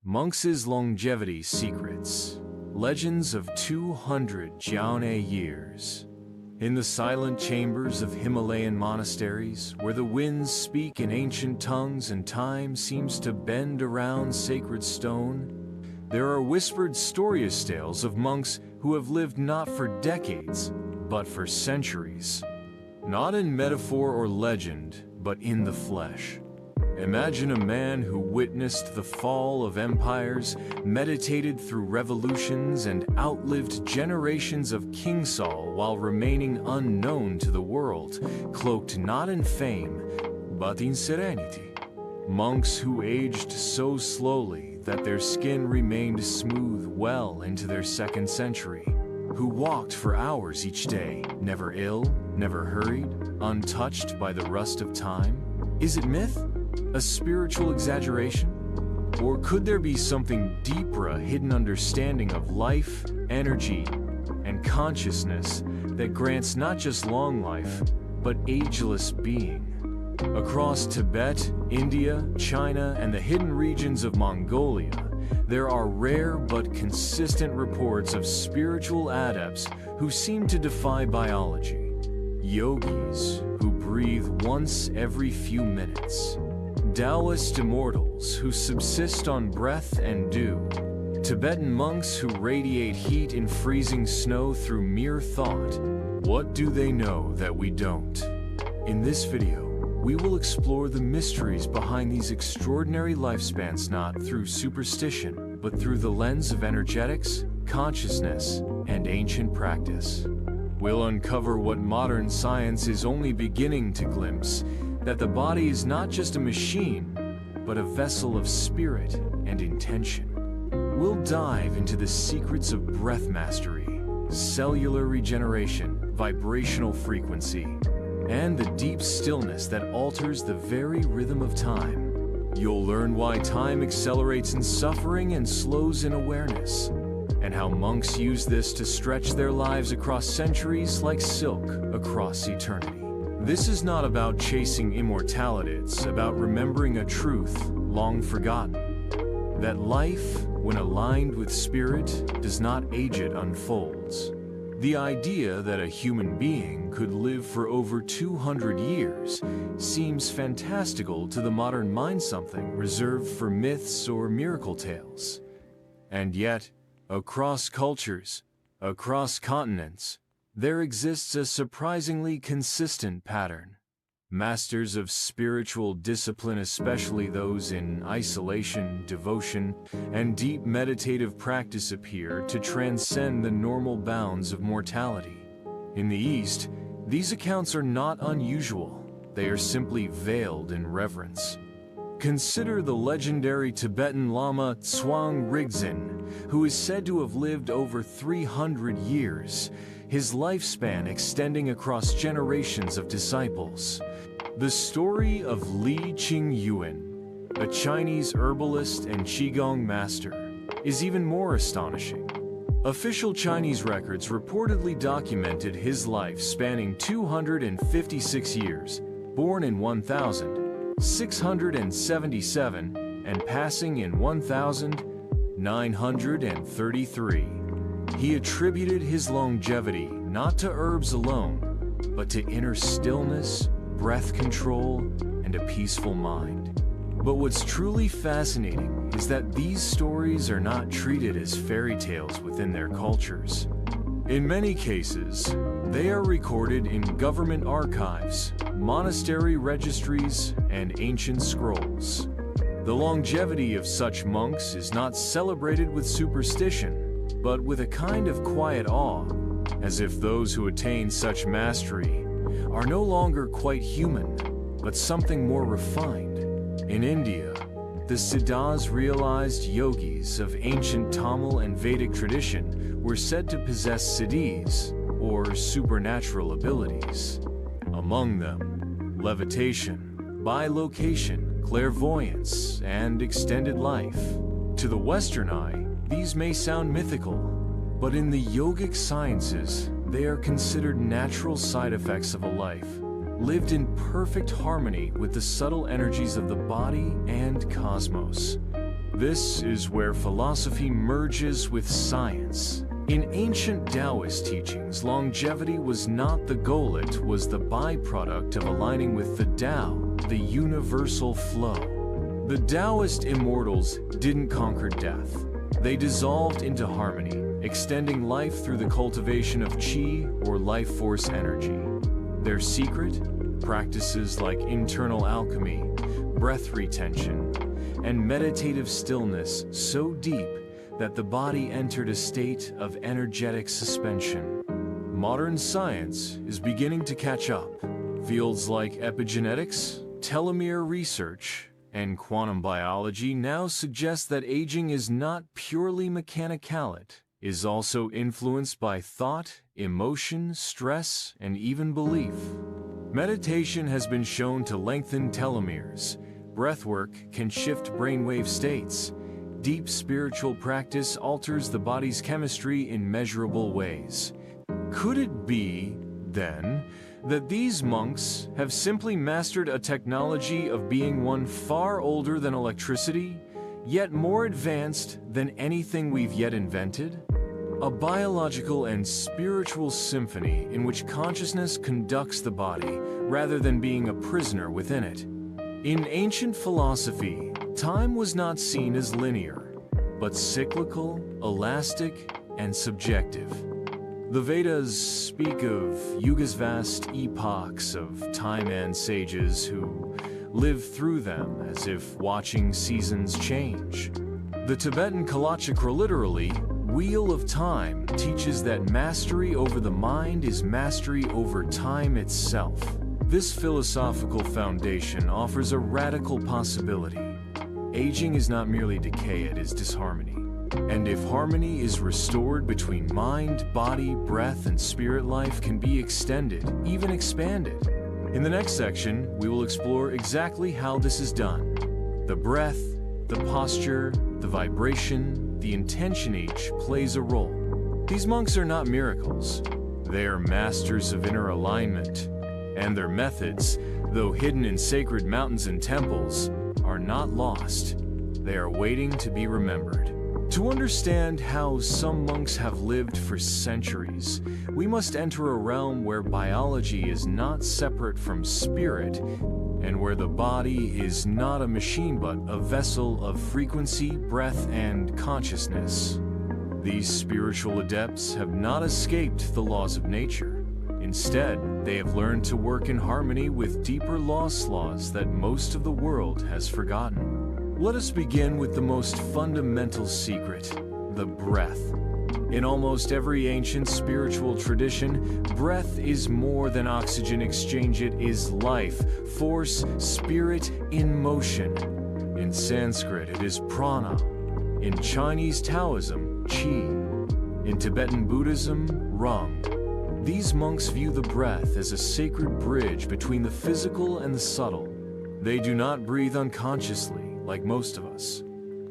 Monks' Longevity Secrets. Legends of 200 Jiaone years. In the silent chambers of Himalayan monasteries, where the winds speak in ancient tongues and time seems to bend around sacred stone, there are whispered stories tales of monks who have lived not for decades, but for centuries. Not in metaphor or legend, but in the flesh. Imagine a man who witnessed the fall of empires, meditated through revolutions, and outlived generations of King Saul while remaining unknown to the world, cloaked not in fame, but in serenity. Monks who aged so slowly that their skin remained smooth well into their second century, who walked for hours each day, never ill, never hurried, untouched by the rust of time. Is it myth? A spiritual exaggeration? Or could there be something deeper, a hidden understanding of life, energy, and consciousness that grants not just long life, but ageless being? Across Tibet, India, China, and the hidden regions of Mongolia, there are rare but consistent reports of spiritual adepts who seem to defy biology. Yogis who breathe once every few minutes. Taoist immortals who subsist on breath and dew. Tibetan monks who radiate heat in freezing snow through mere thought. What do they know that we don't? In this video, we will explore the mysteries behind these extraordinary lifespans, not through superstition, but through the lens of energetics, consciousness, and ancient practice. We'll uncover what modern science is only beginning to glimpse, that the body is not just a machine, but a vessel of spirit and intention. We'll dive into the secrets of breath mastery, cellular regeneration, vibrational frequency, and the deep stillness that alters the very rhythm of time. You'll learn why time accelerates in suffering and slows in awareness, and how monks use this to stretch their lives across centuries like silk across eternity. This is not about chasing immortality, it's about remembering a truth long forgotten. That life, when aligned with spirit, does not age, it unfolds. The idea that a human being could live for over 200 years seems fantastical to the modern mind, something reserved for myths or miracle tales. And yet, across cultures, across continents, there exists a surprisingly consistent pattern. Masters of spiritual discipline, especially those in isolation, devotion, and deep meditative practice, appear to transcend the normal bounds of mortality. In the East, these accounts are not unusual. They are simply veiled in reverence. Consider the legendary Tibetan Lama Zhuang Rigzin, who is said to have lived over 300 years, his lifespan extending across generations of disciples. The story of Li Qingyuan, a Chinese herbalist and Qigong master, is even more astonishing. Official Chinese records reportedly documented his life spanning 256 years, born in 1677 and passing in 1933. He attributed his longevity not to herbs alone, but to inner stillness, breath control, and a peaceful mind. But what's truly fascinating is that these stories are not treated as fairy tales within their cultures. In many cases, they are recorded in government archives, monastery registries, and ancient scrolls. The longevity of such monks is not celebrated with superstition, but with a kind of quiet awe, as if those who attain such mastery are no longer quite human, but something more refined. In India, the Siddhas, realized yogis of ancient Tamil and Vedic tradition, were said to possess siddhis, or supernatural abilities. Among them, levitation, bilocation, clairvoyance, and extended life. To the Western eye, these may sound mythical, but in the yogic sciences, they are considered natural side effects of a life lived in perfect harmony with the subtle energies of the body and cosmos. This is where philosophy merges with science. In ancient Taoist teachings, longevity was not the goal, it was the byproduct of aligning with the Tao, the universal flow. The Taoist immortals didn't conquer death. They dissolved into harmony, extending life through the cultivation of qi or life force energy. Their secret? Practices like internal alchemy, breath retention, and meditative stillness so deep that the body entered a state of energetic suspension. Modern science is beginning to catch up. Fields like epigenetics, telomere research, and quantum biology now suggest that aging is not purely mechanical, it is also influenced by thought, emotion, stress, and even belief. Meditation has been shown to lengthen telomeres. Breathwork can shift brainwave states. Deep spiritual practice alters the body's chemistry in measurable ways. Could it be, then, that these monks have simply mastered a technology of being one far older than electricity, yet more advanced than anything we've yet invented? A biological and spiritual symphony in which consciousness conducts the body rather than being a prisoner within it. In ancient philosophy, time was not seen as linear, but cyclical, elastic, and subjective. The Vedas speak of yugas, vast epochs of time, and sages who live through them as if watching seasons change. The Tibetan Kalachakra, literally, Wheel of Time, teaches that mastery over the mind is mastery over time itself. This philosophical foundation offers a radical possibility. Aging is not merely decay, it is disharmony. And if harmony is restored between mind, body, breath, and spirit, life can be extended, even expanded. In the next section, we will explore exactly how this is done. The breath, the posture, the vibration, the intention, each plays a role. These monks are not miracles. They are masters of inner alignment. And their methods, though hidden in sacred mountains and temples, are not lost. They are waiting to be remembered. To understand how some monks have lived for centuries, we must enter a realm where biology is not separate from spirit, and where the body is not a machine but a vessel of frequency, breath, and consciousness. These spiritual adepts have not escaped the laws of nature. Instead, they have learned to work in harmony with deeper lost laws that most of the world has forgotten. Let us begin with the most fundamental secret, the breath. In almost every ancient spiritual tradition, breath is more than oxygen exchange, it is life, force, spirit in motion. In Sanskrit, it is prana. In Chinese Taoism, qi. In Tibetan Buddhism, rung. These monks view the breath as a sacred bridge between the physical and the subtle. They do not breathe unconsciously, like most of us.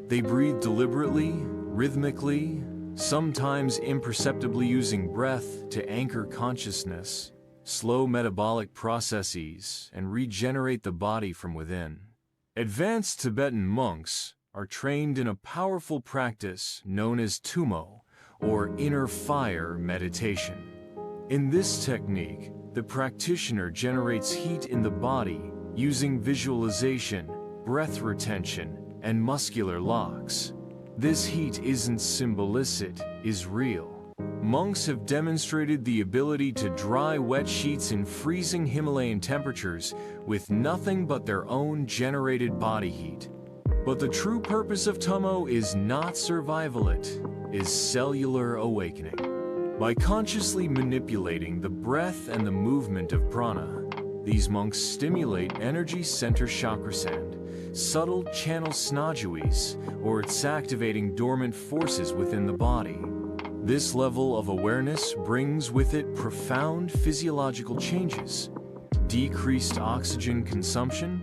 They breathe deliberately, rhythmically, sometimes imperceptibly, using breath to anchor consciousness, slow metabolic processes, and regenerate the body from within. Advanced Tibetan monks are trained in a powerful practice known as tumo, or inner fire meditation. In this technique, the practitioner generates heat in the body using visualization, breath retention, and muscular locks. This heat isn't symbolic, it is real. Monks have demonstrated the ability to dry wet sheets in freezing Himalayan temperatures with nothing but their own generated body heat. But the true purpose of tumo is not survival, it is cellular awakening. By consciously manipulating the breath and the movement of prana, these monks stimulate energy center chakrasand, subtle channel snajuis, or it's activating dormant forces within the body. This level of awareness brings with it profound physiological changes: decreased oxygen consumption,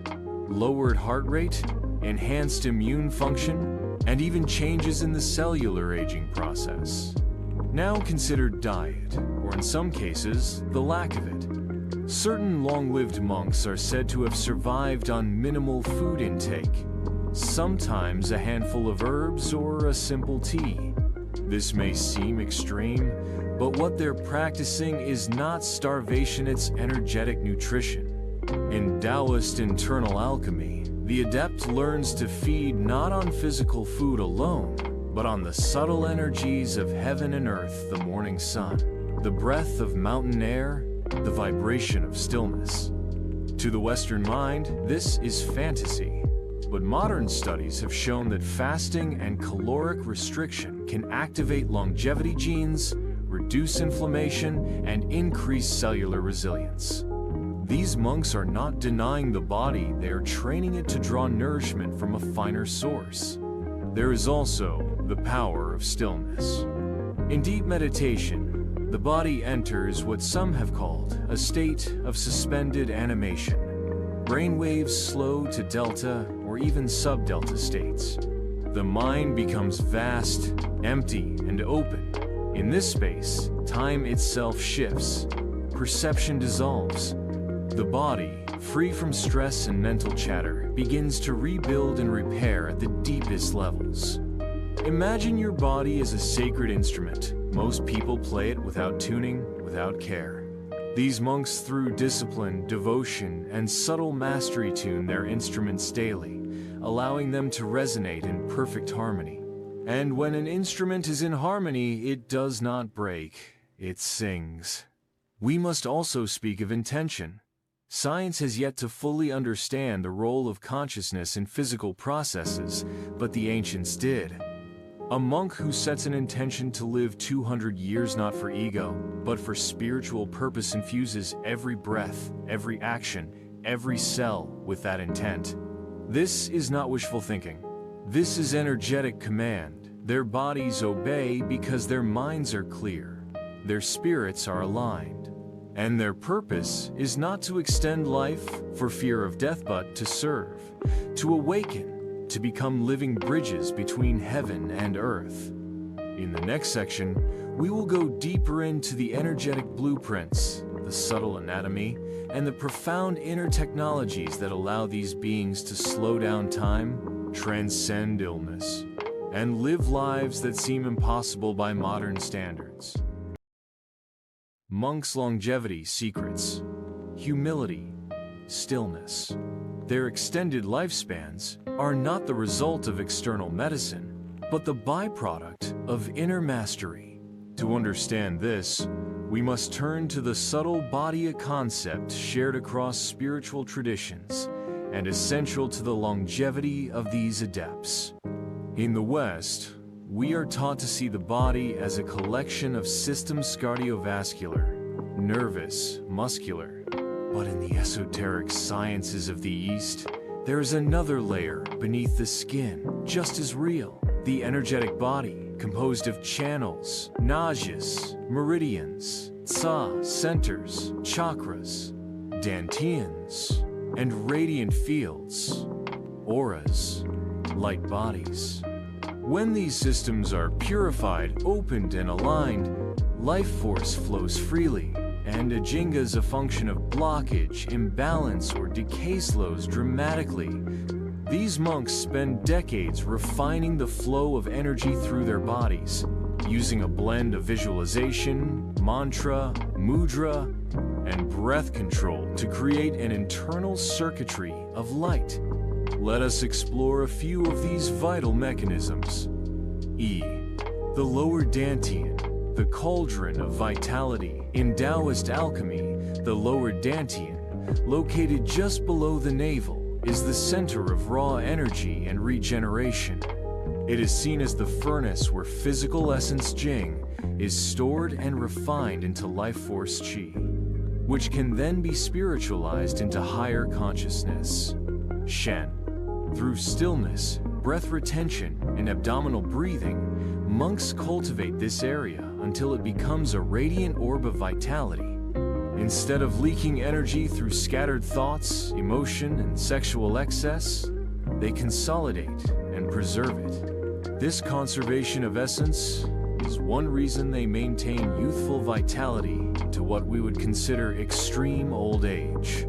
lowered heart rate, enhanced immune function, and even changes in the cellular aging process. Now consider diet, or in some cases, the lack of it. Certain long-lived monks are said to have survived on minimal food intake. sometimes a handful of herbs or a simple tea. This may seem extreme, but what they're practicing is not starvation, it's energetic nutrition. In Taoist internal alchemy, the adept learns to feed not on physical food alone, but on the subtle energies of heaven and earth, the morning sun, the breath of mountain air, the vibration of stillness. To the Western mind, this is fantasy, but modern studies have shown that fasting and caloric restriction can activate longevity genes, reduce inflammation, and increase cellular resilience. These monks are not denying the body, they are training it to draw nourishment from a finer source. There is also the power of stillness. In deep meditation, the body enters what some have called a state of suspended animation. Brainwaves slow to delta or even subdelta states. The mind becomes vast, empty, and open. In this space, time itself shifts. Perception dissolves. The body, free from stress and mental chatter, begins to rebuild and repair at the deepest levels. Imagine your body as a sacred instrument. Most people play it without tuning, without care. These monks, through discipline, devotion, and subtle mastery, tune their instruments daily, allowing them to resonate in perfect harmony. And when an instrument is in harmony, it does not break, it sings. We must also speak of intention. Science has yet to fully understand the role of consciousness in physical processes, but the ancients did. A monk who sets an intention to live 200 years not for ego, but for spiritual purpose infuses every breath, every action, every cell with that intent. This is not wishful thinking. This is energetic command. Their bodies obey because their minds are clear. Their spirits are aligned. And their purpose is not to extend life for fear of death, but to serve, to awaken, to become living bridges between heaven and earth. In the next section, we will go deeper into the energetic blueprints, the subtle anatomy, and the profound inner technologies that allow these beings to slow down time, transcend illness, and live lives that seem impossible by modern standards. Monks' longevity secrets: humility, stillness. Their extended lifespans are not the result of external medicine, but the byproduct of inner mastery. To understand this, we must turn to the subtle body, a concept shared across spiritual traditions and essential to the longevity of these adepts. In the West, we are taught to see the body as a collection of systems: cardiovascular, nervous, muscular. But in the esoteric sciences of the East, there is another layer beneath the skin, just as real: the energetic body, composed of channels, najas, meridians, tsa, centers, chakras, dantians, and radiant fields, auras, light bodies. When these systems are purified, opened, and aligned, life force flows freely, and ajinga is a function of blockage, imbalance, or decay slows dramatically. These monks spend decades refining the flow of energy through their bodies, using a blend of visualization, mantra, mudra, and breath control to create an internal circuitry of light. Let us explore a few of these vital mechanisms. E. The lower dantian, the cauldron of vitality. In Taoist alchemy, the lower dantian, located just below the navel, is the center of raw energy and regeneration. It is seen as the furnace where physical essence Jing is stored and refined into life force Qi, which can then be spiritualized into higher consciousness. Shen. Through stillness, breath retention, and abdominal breathing, monks cultivate this area until it becomes a radiant orb of vitality. Instead of leaking energy through scattered thoughts, emotion, and sexual excess, they consolidate and preserve it. This conservation of essence is one reason they maintain youthful vitality into what we would consider extreme old age.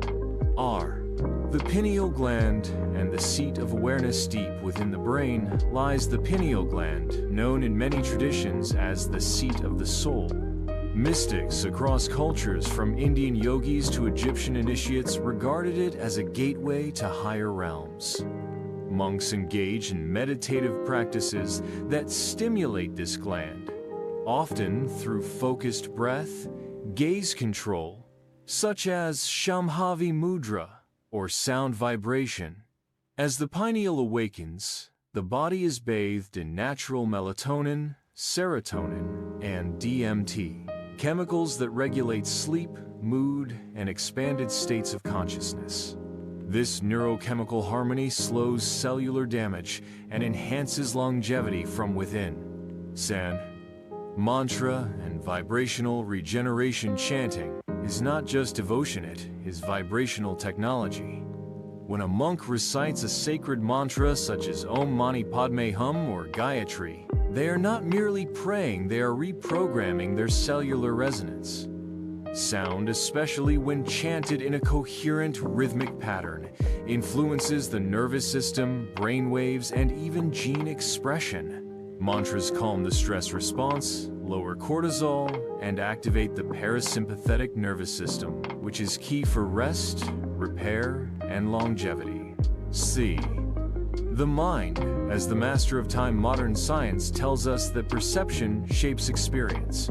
R. The pineal gland and the seat of awareness deep within the brain lies the pineal gland, known in many traditions as the seat of the soul. Mystics across cultures, from Indian yogis to Egyptian initiates, regarded it as a gateway to higher realms. Monks engage in meditative practices that stimulate this gland, often through focused breath, gaze control, such as Shambhavi Mudra or sound vibration. As the pineal awakens, the body is bathed in natural melatonin, serotonin, and DMT, chemicals that regulate sleep, mood, and expanded states of consciousness. This neurochemical harmony slows cellular damage and enhances longevity from within. San, mantra, and vibrational regeneration chanting is not just devotion, it is vibrational technology. When a monk recites a sacred mantra such as Om Mani Padme Hum or Gayatri, they are not merely praying, they are reprogramming their cellular resonance. Sound, especially when chanted in a coherent rhythmic pattern, influences the nervous system, brain waves, and even gene expression. Mantras calm the stress response, lower cortisol, and activate the parasympathetic nervous system, which is key for rest, repair, and longevity. C. The mind. As the master of time, modern science tells us that perception shapes experience.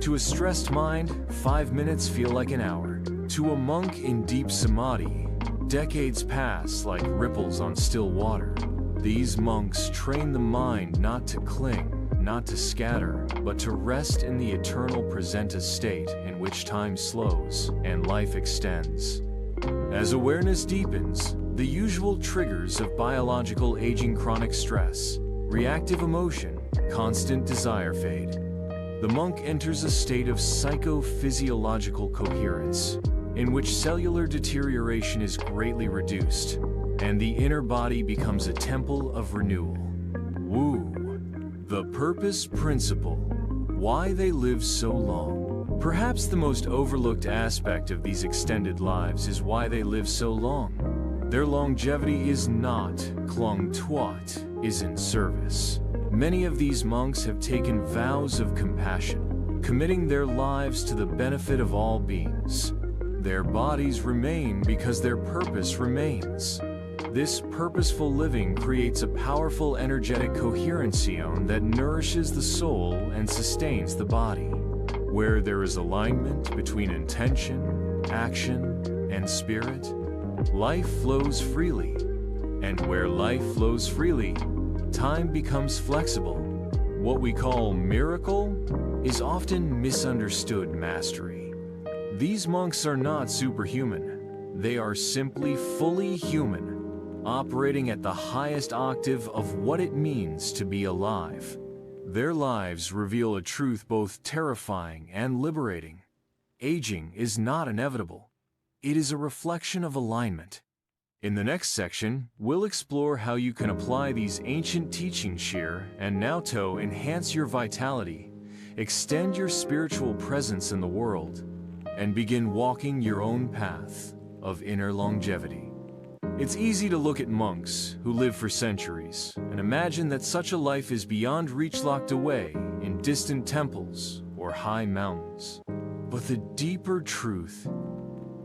To a stressed mind, 5 minutes feel like an hour. To a monk in deep samadhi, decades pass like ripples on still water. These monks train the mind not to cling, not to scatter, but to rest in the eternal presenta state in which time slows and life extends. As awareness deepens, the usual triggers of biological aging, chronic stress, reactive emotion, constant desire fade. The monk enters a state of psychophysiological coherence, in which cellular deterioration is greatly reduced, and the inner body becomes a temple of renewal. Woo. The purpose principle. Why they live so long. Perhaps the most overlooked aspect of these extended lives is why they live so long. Their longevity is not cloaked, is in service. Many of these monks have taken vows of compassion, committing their lives to the benefit of all beings. Their bodies remain because their purpose remains. This purposeful living creates a powerful energetic coherency that nourishes the soul and sustains the body. Where there is alignment between intention, action, and spirit, life flows freely. And where life flows freely, time becomes flexible. What we call miracle is often misunderstood mastery. These monks are not superhuman. They are simply fully human, operating at the highest octave of what it means to be alive. Their lives reveal a truth both terrifying and liberating. Aging is not inevitable. It is a reflection of alignment. In the next section, we'll explore how you can apply these ancient teachings Shir and Naoto, enhance your vitality, extend your spiritual presence in the world, and begin walking your own path of inner longevity. It's easy to look at monks who live for centuries and imagine that such a life is beyond reach, locked away in distant temples or high mountains. But the deeper truth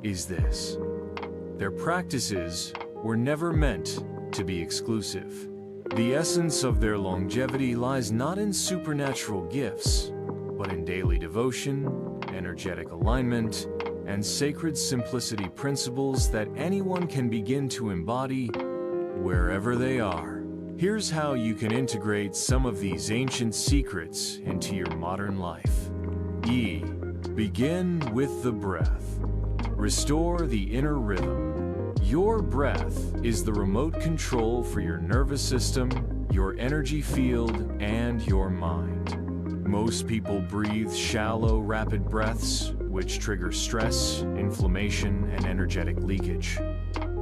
is this: their practices were never meant to be exclusive. The essence of their longevity lies not in supernatural gifts, but in daily devotion, energetic alignment, and sacred simplicity, principles that anyone can begin to embody wherever they are. Here's how you can integrate some of these ancient secrets into your modern life. Begin with the breath. Restore the inner rhythm. Your breath is the remote control for your nervous system, your energy field, and your mind. Most people breathe shallow, rapid breaths, which trigger stress, inflammation, and energetic leakage.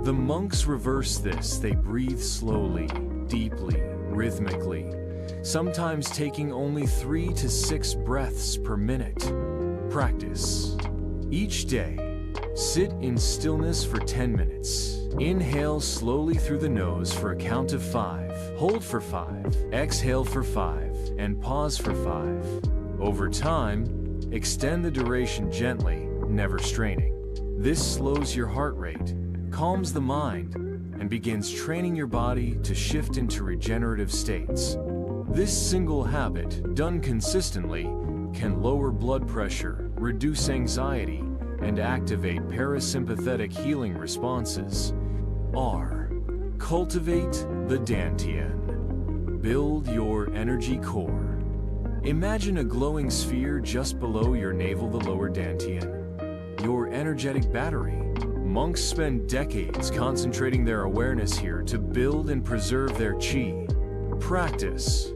The monks reverse this. They breathe slowly, deeply, rhythmically, sometimes taking only 3 to 6 breaths per minute. Practice. Each day, Sit in stillness for 10 minutes. Inhale slowly through the nose for a count of 5. Hold for 5. Exhale for 5. And pause for 5. Over time, extend the duration gently, never straining. This slows your heart rate, calms the mind, and begins training your body to shift into regenerative states. This single habit, done consistently, can lower blood pressure, reduce anxiety, and activate parasympathetic healing responses. R. Cultivate the Dantian. Build your energy core. Imagine a glowing sphere just below your navel, the lower Dantian, your energetic battery. Monks spend decades concentrating their awareness here to build and preserve their chi. Practice.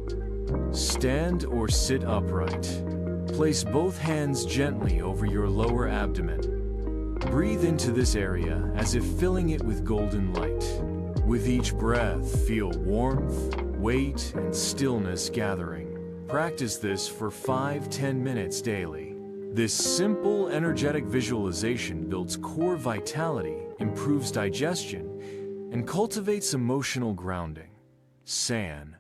Stand or sit upright. Place both hands gently over your lower abdomen. Breathe into this area as if filling it with golden light. With each breath, feel warmth, weight, and stillness gathering. Practice this for 5-10 minutes daily. This simple, energetic visualization builds core vitality, improves digestion, and cultivates emotional grounding. San.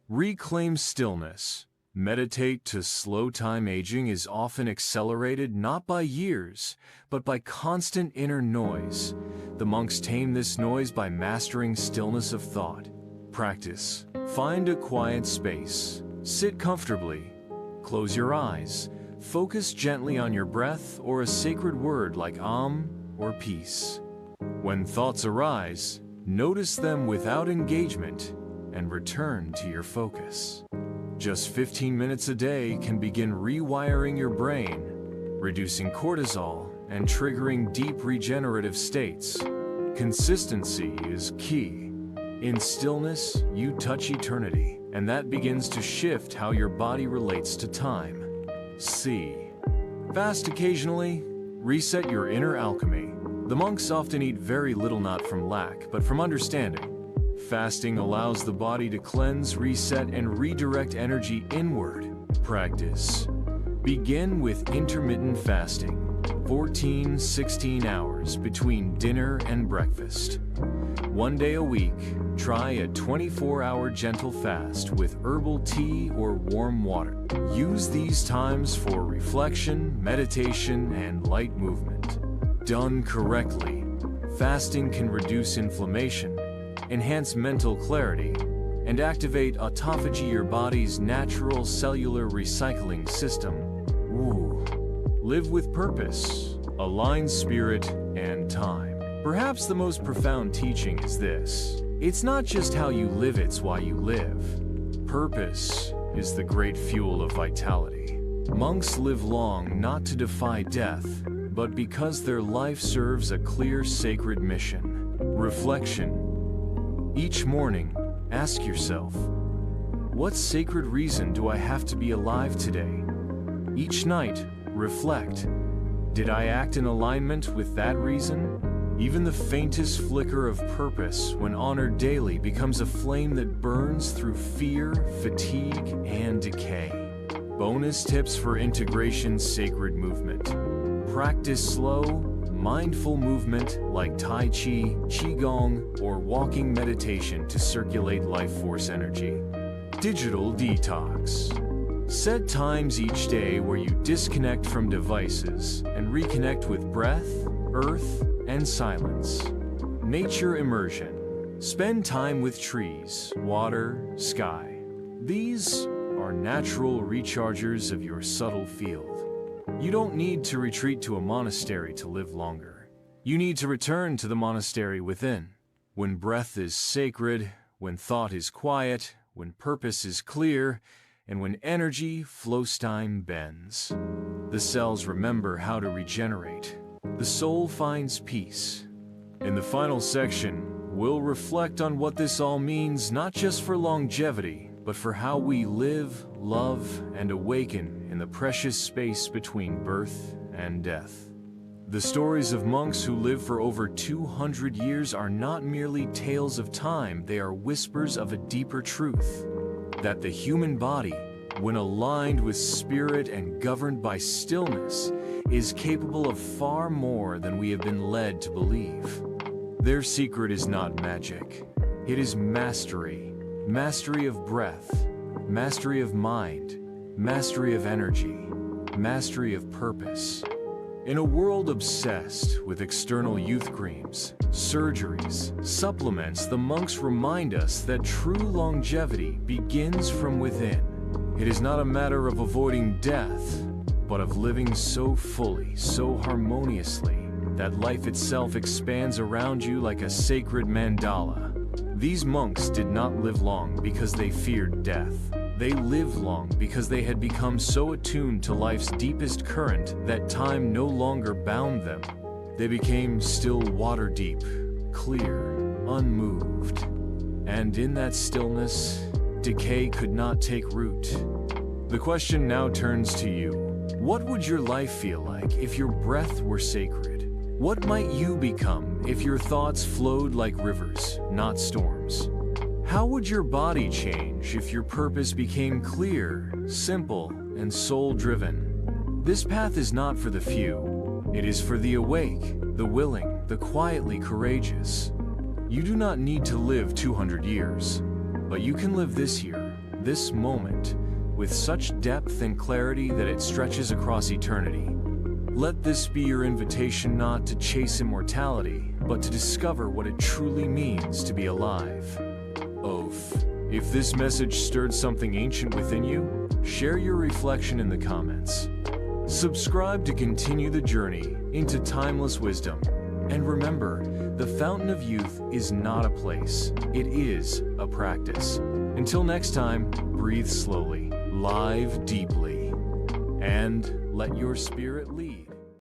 Reclaim stillness. Meditate to slow time. Aging is often accelerated not by years, but by constant inner noise. The monks tame this noise by mastering stillness of thought. Practice. Find a quiet space. Sit comfortably. Close your eyes. Focus gently on your breath or a sacred word like or peace. When thoughts arise, notice them without engagement and return to your focus. Just 15 minutes a day can begin rewiring your brain, reducing cortisol, and triggering deep regenerative states. Consistency is key. In stillness, you touch eternity, and that begins to shift how your body relates to time. C. Fast occasionally. Reset your inner alchemy. The monks often eat very little, not from lack, but from understanding. Fasting allows the body to cleanse, reset, and redirect energy inward. Practice. Begin with intermittent fasting, 14-16 hours between dinner and breakfast. 1 day a week, try a 24-hour gentle fast with herbal tea or warm water. Use these times for reflection, meditation, and light movement. Done correctly, fasting can reduce inflammation, enhance mental clarity, and activate autophagy, your body's natural cellular recycling system. Woo. Live with purpose, align spirit and time. Perhaps the most profound teaching is this: it's not just how you live, it's why you live. Purpose is the great fuel of vitality. Monks live long not to defy death, but because their life serves a clear sacred mission. Reflection. Each morning, ask yourself, what sacred reason do I have to be alive today? Each night, reflect, did I act in alignment with that reason? Even the faintest flicker of purpose, when honored daily, becomes a flame that burns through fear, fatigue, and decay. Bonus tips for integration: sacred movement. Practice slow, mindful movement like Tai Chi, Qigong, or walking meditation to circulate life force energy. Digital detox. Set times each day where you disconnect from devices and reconnect with breath, earth, and silence. Nature immersion. Spend time with trees, water, sky. These are natural rechargers of your subtle field. You don't need to retreat to a monastery to live longer. You need to return to the monastery within. When breath is sacred, when thought is quiet, when purpose is clear, and when energy flows, time bends. The cells remember how to regenerate. The soul finds peace. In the final section, we'll reflect on what this all means, not just for longevity, but for how we live, love, and awaken in the precious space between birth and death. The stories of monks who lived for over 200 years are not merely tales of time, they are whispers of a deeper truth: that the human body, when aligned with spirit and governed by stillness, is capable of far more than we have been led to believe. Their secret is not magic. It is mastery. Mastery of breath, mastery of mind, mastery of energy, mastery of purpose. In a world obsessed with external youth creams, surgeries, supplements, the monks remind us that true longevity begins from within. It is not a matter of avoiding death, but of living so fully, so harmoniously, that life itself expands around you like a sacred mandala. These monks did not live long because they feared death. They lived long because they had become so attuned to life's deepest current that time no longer bound them. They became still water deep, clear, unmoved. And in that stillness, decay could not take root. The question now turns to you. What would your life feel like if your breath were sacred? What might you become if your thoughts flowed like rivers, not storms? How would your body change if your purpose became clear, simple, and soul-driven? This path is not for the few. It is for the awake, the willing, the quietly courageous. You do not need to live 200 years, but you can live this year, this moment, with such depth and clarity that it stretches across eternity. Let this be your invitation not to chase immortality, but to discover what it truly means to be alive. If this message stirred something ancient within you, share your reflection in the comments. Subscribe to continue the journey into timeless wisdom. And remember, the fountain of youth is not a place, it is a practice. Until next time, breathe slowly, live deeply, and let your spirit lead.